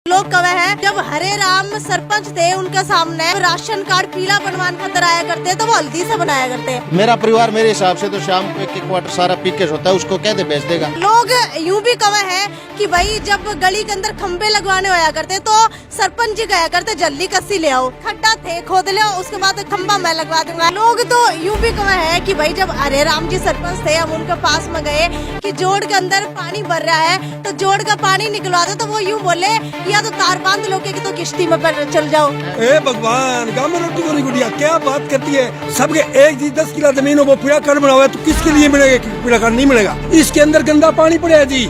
लोग कवे हैं जब हरे राम सरपंच थे उनके सामने राशन कार्ड पीला बनवाने खातर आया करते तो वो हल्दी से बनाया करते। मेरा परिवार मेरे हिसाब से तो शाम को एक क्वार्टर सारा पीकेस होता है, उसको कह दे बेच देगा। लोग यूं भी कवे हैं कि भाई जब गली के अंदर खंबे लगवाने होया करते तो सरपंच जी कहा करते जल्दी कस्सी ले आओ, खड्डा थे खोद ले उसके बाद खंबा मैं लगवा दूंगा। लोग तो यूं भी कवे हैं कि भाई जब हरे राम जी सरपंच थे हम उनके पास में गए कि जोड़ के अंदर पानी भर रहा है तो जोड़ का पानी निकलवा दो, तो वो यूं बोले या तो तार बांध लो कि तो किश्ती में चल जाओ। ए भगवान, गाँव में रोटी को नहीं गुड़िया क्या बात करती है। सबके एक जी 10 किला जमीन हो वो पीड़ा कार्ड बना हुआ है तो किसके लिए मिलेगा? पीड़ा कार्ड नहीं मिलेगा। इसके अंदर गंदा पानी पड़ा है जी,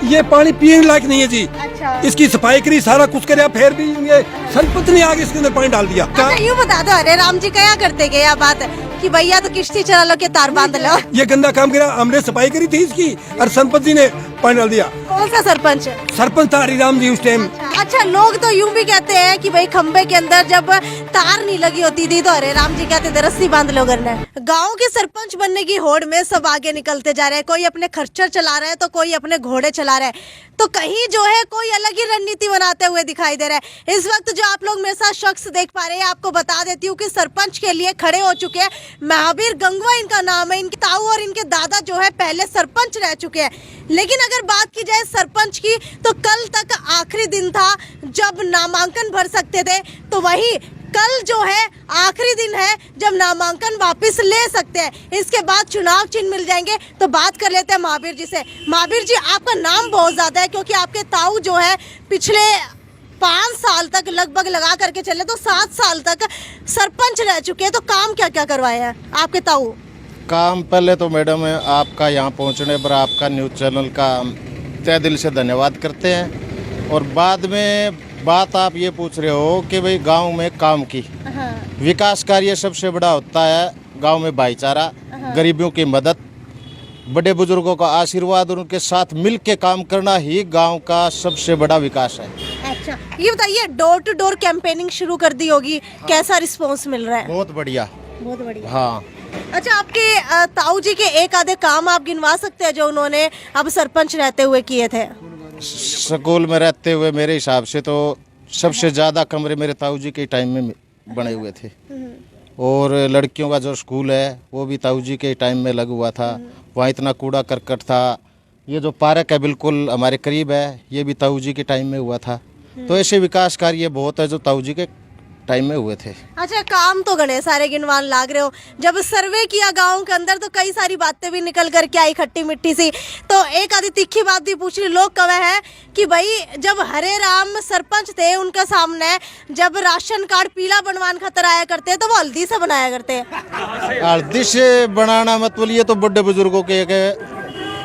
ये पानी पीने लायक नहीं है जी। अच्छा। इसकी सफाई करी सारा कुछ करे फिर भी ये सरपंच ने आगे इसके अंदर पानी डाल दिया। अच्छा यूँ बता दो हरे राम जी क्या करते गए बात कि भैया तो किश्ती चला लो के तार बांध लो। ये गंदा काम करा, हमने सफाई करी थी इसकी और सरपंच जी ने पानी डाल दिया। कौन सा सरपंच? सरपंच था हरिराम जी उस टाइम। अच्छा लोग तो यूं भी कहते हैं कि भाई खंबे के अंदर जब तार नहीं लगी होती थी तो हरे राम जी कहते थे रस्सी बांध लो करना। गांव के सरपंच बनने की होड़ में सब आगे निकलते जा रहे हैं, कोई अपने खच्चर चला रहा है तो कोई अपने घोड़े चला रहा है, तो कहीं जो है कोई अलग ही रणनीति बनाते हुए दिखाई दे रहा है। इस वक्त जो आप लोग मेरे साथ शख्स देख पा रहे हैं आपको बता देती हूँ कि सरपंच के लिए खड़े हो चुके हैं महावीर गंगवा इनका नाम है। इनके ताऊ और इनके दादा जो है पहले सरपंच रह चुके हैं। लेकिन अगर बात की जाए सरपंच की तो कल तक आखिरी दिन था जब नामांकन भर सकते थे, तो वही कल जो है आखिरी दिन है जब नामांकन वापस ले सकते हैं। इसके बाद चुनाव चिन्ह मिल जाएंगे। तो बात कर लेते हैं महावीर जी से। महावीर जी आपका नाम बहुत ज्यादा है क्योंकि आपके ताऊ जो है पिछले 5 साल तक लगभग लगा करके चले तो 7 साल तक सरपंच रह चुके हैं, तो काम क्या क्या करवाए हैं आपके ताऊ? काम पहले तो मैडम आपका यहाँ पहुँचने पर आपका न्यूज़ चैनल का तहे दिल से धन्यवाद करते हैं। और बाद में बात आप ये पूछ रहे हो कि भाई गांव में काम की विकास कार्य सबसे बड़ा होता है गांव में भाईचारा, गरीबों की मदद, बड़े बुजुर्गों का आशीर्वाद और उनके साथ मिल के काम करना ही गांव का सबसे बड़ा विकास है। अच्छा ये बताइए डोर टू डोर कैंपेनिंग शुरू कर दी होगी, कैसा रिस्पॉन्स मिल रहा है? बहुत बढ़िया। बहुत बढ़िया। हाँ। अच्छा आपके ताऊ जी के एक आधे काम आप गिनवा सकते हैं जो उन्होंने अब सरपंच रहते हुए किए थे? स्कूल में रहते हुए मेरे हिसाब से तो सबसे ज़्यादा कमरे मेरे ताऊ जी के टाइम में बने हुए थे। और लड़कियों का जो स्कूल है वो भी ताऊ जी के टाइम में लगा हुआ था। वहाँ इतना कूड़ा करकट था। ये जो पार्क है बिल्कुल हमारे करीब है, ये भी ताऊ जी के टाइम में हुआ था। तो ऐसे विकास कार्य बहुत है जो ताऊ जी के टाइम में हुए थे। अच्छा काम तो गणे सारे गिनवान लाग रहे हो। जब सर्वे किया गांव के अंदर तो कई सारी बातें भी निकल कर के आई खट्टी मिट्टी सी, तो एक आधी तीखी बात भी पूछ रही। लोग कहे हैं कि भाई जब हरे राम सरपंच थे उनके सामने जब राशन कार्ड पीला बनवाने खातर आया करते तो वो हल्दी से बनाया करते। हल्दी से बनाना मतलब ये तो बड़े बुजुर्गों के एक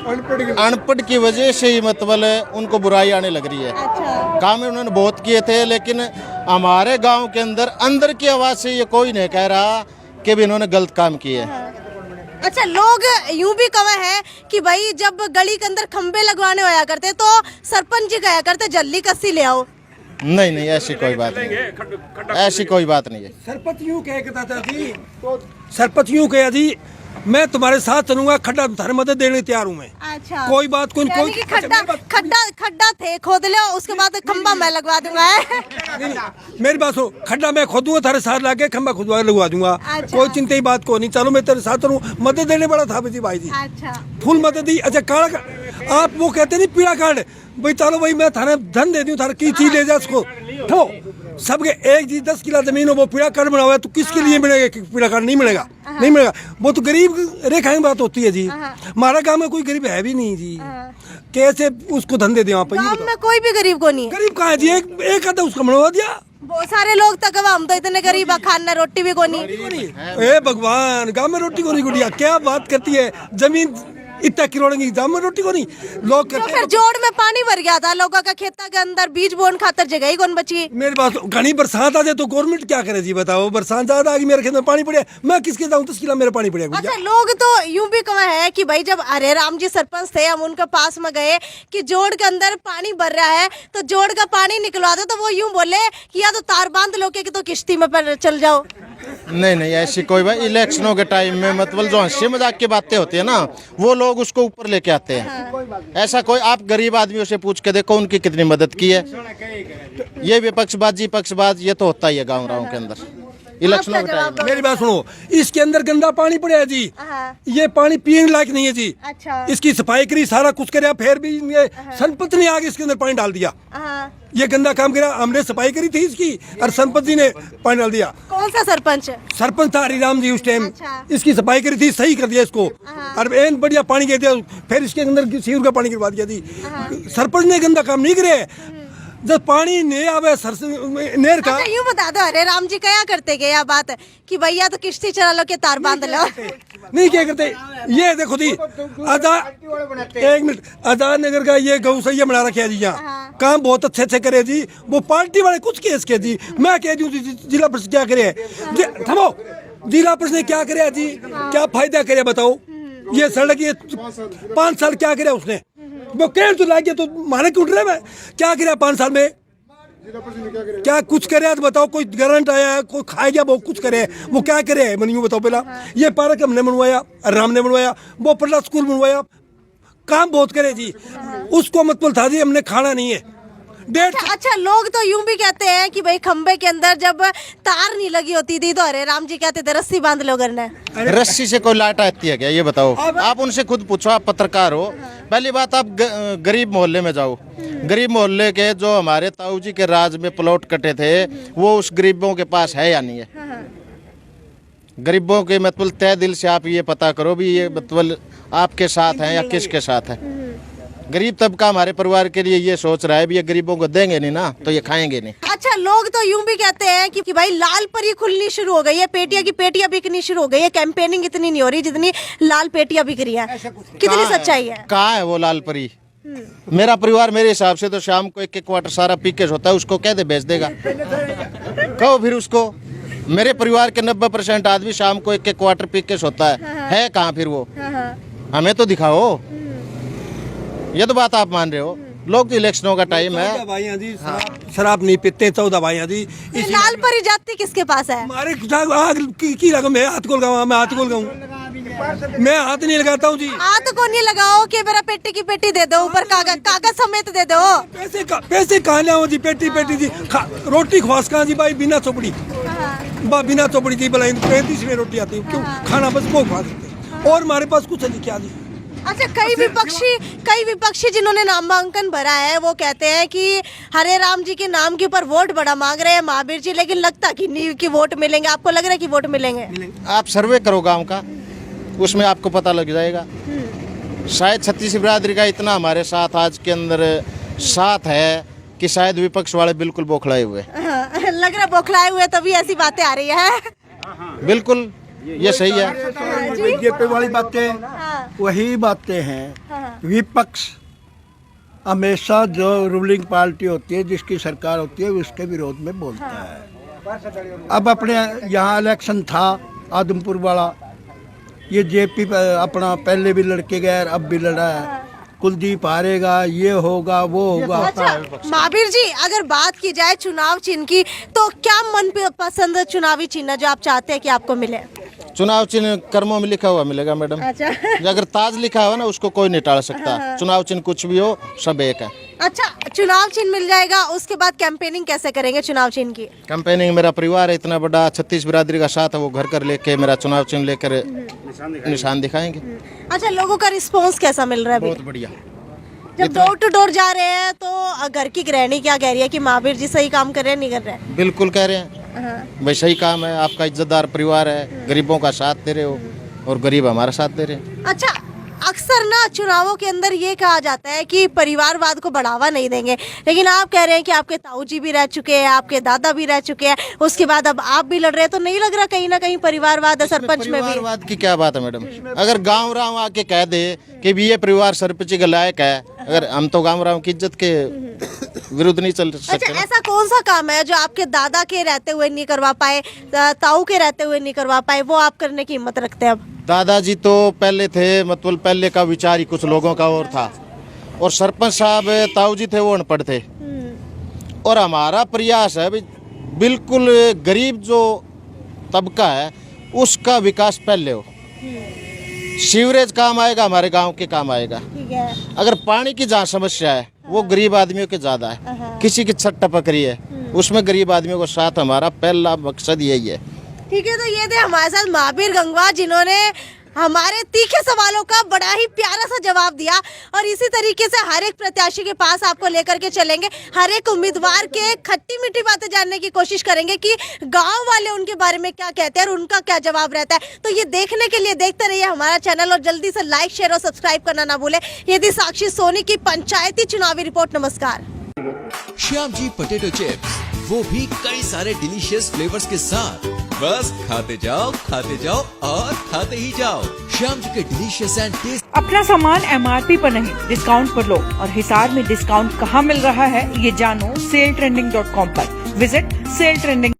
अनपढ़ की वजह से ही मतलब उनको बुराई आने लग रही है। अच्छा। काम उन्होंने बहुत किए थे लेकिन हमारे गांव के अंदर की आवाज से ये कोई नहीं कह रहा कि भी इन्होंने गलत काम किए। अच्छा लोग यूं भी कहे हैं कि भाई जब गली के अंदर खंबे लगवाने होया करते तो सरपंच जी कहा करते जल्दी कस्सी ले आओ। नहीं ऐसी कोई बात नहीं है, ऐसी कोई बात नहीं है। सरपंच यूँ कहता था जी, सरपंच यूँ कहा जी मैं तुम्हारे साथ चलूंगा, खड्डा तुम्हारी मदद देने तैयार हूँ मैं। अच्छा। कोई बात कोई खड्डा थे खोद ले उसके बाद खंबा मैं लगवा दूंगा। नहीं, मेरी बात हो, खड्डा मैं खोदूंगा तारे साथ लाके खंबा खुदवा लगवा दूंगा। अच्छा। कोई चिंता की बात को नहीं, चलो मैं तेरे साथ चलूँ, मदद देने वाला था भाई जी। अच्छा। फुल मदद दी। अच्छा काला आप वो कहते नहीं पीड़ा कार्ड भाई चलो भाई मैं थाने धन दे दूं, थारा की चीज ले जा उसको ठो। सबके एक जी 10 किला जमीन हो वो पीड़ा कार्ड बना हुआ है तो किसके लिए मिलेगा? पीड़ा कार्ड नहीं मिलेगा, नहीं मिलेगा। वो तो गरीब रेखा की बात होती है जी। हमारा गांव में कोई गरीब है भी नहीं जी, कैसे उसको धंधे दे? गांव में कोई भी गरीब को नहीं है। गरीब कहाँ है जी? एक आधा उसको बनवा दिया। बहुत सारे लोग तक हम तो इतने गरीब खाना रोटी भी को नहीं। ए भगवान, गांव में रोटी को नहीं गुड़िया क्या बात करती है। जमीन इतना किरोड़ेंगे एग्जाम में रोटी को नहीं लोग तो फिर जोड़ में पानी भर गया था लोगों का खेता के अंदर, बीज बोन खातर जगह ही कौन बची? मेरे पास घनी बरसात आ जाए तो गवर्नमेंट क्या करे जी बताओ? बरसात ज्यादा आ गई मेरे खेत में पानी पड़े, मैं किसके जाऊँ? 10 किला मेरा पानी पड़ेगा। अच्छा लोग तो यूं भी कहे हैं कि भाई जब हरे राम जी सरपंच थे हम उनके पास में गए कि जोड़ के अंदर पानी भर रहा है तो जोड़ का पानी निकलवा दो, तो वो यूं बोले कि या तो तार बांध लो कि तो किश्ती में चल जाओ। नहीं नहीं, ऐसी कोई बात। इलेक्शनों के टाइम में मतलब जो हंसी मजाक की बातें होती है ना, वो लोग उसको ऊपर लेके आते हैं। ऐसा कोई, आप गरीब आदमियों से पूछ के देखो उनकी कितनी मदद की है। ये विपक्षबाजी पक्षबाज ये तो होता ही है गाँव गाँव के अंदर इलेक्शनों के टाइम में। मेरी बात सुनो, इसके अंदर गंदा पानी पड़ा है जी, ये पानी पीने लायक नहीं है जी। अच्छा। इसकी सफाई करी, सारा कुछ करे, फिर भी ये संपत ने आगे इसके अंदर पानी डाल दिया। ये गंदा काम करा, हमने सफाई करी थी इसकी और संपत जी ने पानी डाल दिया। कौन सा सरपंच? सरपंच था हरिराम जी उस टाइम। अच्छा। इसकी सफाई करी थी, सही कर दिया इसको और एन बढ़िया पानी गिर दिया, फिर इसके अंदर सीवर का पानी गिरवा दिया जी। सरपंच ने गंदा काम नहीं करे, जब पानी नहीं आवे नेर का। अच्छा, यूं बता दो, अरे राम जी क्या करते गए यह बात कि भैया तो किश्ती चला लो के तार बांध लो। नहीं क्या करते, ये देखो जी एक मिनट, आजाद नगर का ये गौसैया बना रखे जी, यहाँ काम बहुत अच्छे अच्छे करे जी। वो पार्टी वाले कुछ केस के जी, मैं कह दूं जिला परिषद क्या करे, थमो, जिला परिषद ने क्या करे जी, क्या फायदा करे बताओ। ये सड़क ये 5 साल क्या करे उसने, वो कह तो लागे तो मारे क्यों रहे में, क्या करे 5 साल में, क्या कुछ करे तो बताओ। कोई गारंट आया है, कोई खाए गया, वो कुछ करे, वो क्या करे मनियो बताओ पहला। ये पार्क हमने बनवाया, राम ने बनवाया, वो पटला स्कूल बनवाया, काम बहुत करे जी। उसको मतलब था जी हमने खाना नहीं है। अच्छा, लोग तो यूं भी कहते हैं कि भाई खंबे के अंदर जब तार नहीं लगी होती थी तो अरे राम जी कहते थे रस्सी बांध लो करना। रस्सी से कोई लाट आती है क्या, ये बताओ। आप उनसे खुद पूछो, आप पत्रकार हो। पहली बात, आप गरीब मोहल्ले में जाओ, गरीब मोहल्ले के जो हमारे ताऊ जी के राज में प्लॉट कटे थे, वो उस गरीबों के पास है या नहीं है। गरीबों के मतलब तय दिल से आप ये पता करो भी ये मतलब आपके साथ है या किसके साथ है। गरीब तबका हमारे परिवार के लिए ये सोच रहा है भी ये गरीबों को देंगे नहीं ना तो ये खाएंगे नहीं। अच्छा, लोग तो यूं भी कहते हैं कि भाई लाल परी खुलनी शुरू हो गई है, पेटियां की पेटियां बिकनी शुरू हो गई है, कैंपेनिंग इतनी नहीं हो रही जितनी लाल पेटियां बिक रही है। कितनी सच्चाई है? कहाँ है वो लाल परी? मेरा परिवार मेरे हिसाब से तो शाम को 1-1 क्वार्टर सारा पी के सोता है, उसको कह दे बेच देगा। कहो फिर उसको। मेरे परिवार के 90% आदमी शाम को 1-1 क्वार्टर पी के सोता है कहाँ फिर वो? हमें तो दिखाओ। ये तो बात आप मान रहे हो। लोग तो इलेक्शनों का टाइम है, भाइयां जी शराब नहीं पीते, 14 भाइयां जी। लाल परी जाती किसके पास है? हमारे आग की लगा, मैं हाथ खोल गाऊं, मैं हाथ खोल गाऊं, मैं हाथ नहीं लगाता हूँ जी। हाथ को नहीं लगाओ कि मेरा पेटी की पेटी दे दो, ऊपर कागज समेत दे दो। पैसे कहाँ ले जी, पेटी जी रोटी ख्वास कहाँ जी भाई, बिना चोपड़ी बिना चोपड़ी जी भला 35 में रोटी आती है, क्यों खाना बस वो खा सकते और हमारे पास कुछ नहीं क्या जी। अच्छा, कई विपक्षी जिन्होंने नामांकन भरा है वो कहते हैं कि हरे राम जी के नाम के ऊपर वोट बड़ा मांग रहे हैं महावीर जी, लेकिन लगता कि नहीं कि वोट मिलेंगे। आपको लग रहा है कि वोट मिलेंगे? आप सर्वे करो गांव का, उसमें आपको पता लग जाएगा। शायद छत्तीस बिरादरी का इतना हमारे साथ आज के अंदर साथ है कि शायद विपक्ष वाले बिल्कुल बौखलाए हुए। लग रहा बौखलाए हुए तभी ऐसी बातें आ रही है। बिल्कुल ये सही है। बीजेपी वाली बातें वही बातें हैं। विपक्ष हमेशा जो रूलिंग पार्टी होती है, जिसकी सरकार होती है, उसके विरोध में बोलता है। अब अपने यहाँ इलेक्शन था आदमपुर वाला, ये जेपी अपना पहले भी लड़के गए, अब भी लड़ा है, कुलदीप हारेगा, ये होगा वो होगा। अच्छा, महावीर जी अगर बात की जाए चुनाव चिन्ह की, तो क्या मन पसंद चुनावी चिन्ह जो आप चाहते हैं कि आपको मिले? चुनाव चिन्ह कर्मों में लिखा हुआ मिलेगा मैडम। अच्छा। अगर ताज लिखा हुआ ना उसको कोई नहीं टाल सकता। चुनाव चिन्ह कुछ भी हो, सब एक है। अच्छा, चुनाव चिन्ह मिल जाएगा, उसके बाद कैंपेनिंग कैसे करेंगे चुनाव चिन्ह की? कैंपेनिंग, मेरा परिवार है इतना बड़ा, 36 बिरादरी का साथ है, वो घर कर लेके मेरा चुनाव चिन्ह लेकर निशान दिखाएंगे। अच्छा, लोगों का रिस्पॉन्स कैसा मिल रहा है? बहुत बढ़िया। जब डोर टू डोर जा रहे हैं तो घर की गृहिणी क्या कह रही है कि महावीर जी सही काम कर रहे हैं नहीं कर रहे हैं? बिल्कुल कह रहे हैं भाई सही काम है, आपका इज्जतदार परिवार है, गरीबों का साथ दे रहे हो और गरीब हमारा साथ दे रहे हैं। अच्छा, अक्सर ना चुनावों के अंदर ये कहा जाता है कि परिवारवाद को बढ़ावा नहीं देंगे, लेकिन आप कह रहे हैं कि आपके ताऊ जी भी रह चुके हैं, आपके दादा भी रह चुके हैं, उसके बाद अब आप भी लड़ रहे हैं, तो नहीं लग रहा कहीं ना कहीं परिवारवाद सरपंच में भी? परिवारवाद की क्या बात है मैडम? अगर गाँव राव आके कह दे कि भी ये परिवार सरपंच के लायक है, अगर हम तो गाँव राव की इज्जत के विरुद्ध नहीं चल सकते। अच्छा, ऐसा कौन सा काम है जो आपके दादा के रहते हुए नहीं करवा पाए, ताऊ के रहते हुए नहीं करवा पाए, वो आप करने की हिम्मत रखते हैं अब? दादाजी तो पहले थे, मतलब पहले का विचार ही कुछ लोगों का और था, और सरपंच साहब ताऊ जी थे वो अनपढ़ थे। और हमारा प्रयास है भी बिल्कुल गरीब जो तबका है उसका विकास पहले हो। सीवरेज काम आएगा, हमारे गांव के काम आएगा। ठीक है। अगर पानी की जहाँ समस्या है वो गरीब आदमियों के ज़्यादा है, किसी की छत टपक रही है उसमें गरीब आदमियों को साथ, हमारा पहला मकसद यही है। ठीक है, तो ये थे हमारे साथ महावीर गंगवा जिन्होंने हमारे तीखे सवालों का बड़ा ही प्यारा सा जवाब दिया। और इसी तरीके से हर एक प्रत्याशी के पास आपको लेकर के चलेंगे, हर एक उम्मीदवार के खट्टी मीठी बातें जानने की कोशिश करेंगे कि गांव वाले उनके बारे में क्या कहते हैं और उनका क्या जवाब रहता है। तो ये देखने के लिए देखते रहिए हमारा चैनल और जल्दी से लाइक, शेयर और सब्सक्राइब करना ना भूले। ये थी साक्षी सोनी की पंचायती चुनावी रिपोर्ट। नमस्कार। श्याम जी पोटैटो चिप्स, वो भी कई सारे डिलीशियस फ्लेवर्स के साथ। बस खाते जाओ और खाते ही जाओ। श्याम जी के डिलीशियस एंड टेस्ट। अपना सामान MRP पर नहीं, डिस्काउंट पर लो। और हिसार में डिस्काउंट कहाँ मिल रहा है ये जानो SaleTrending.com पर। Visit SaleTrending।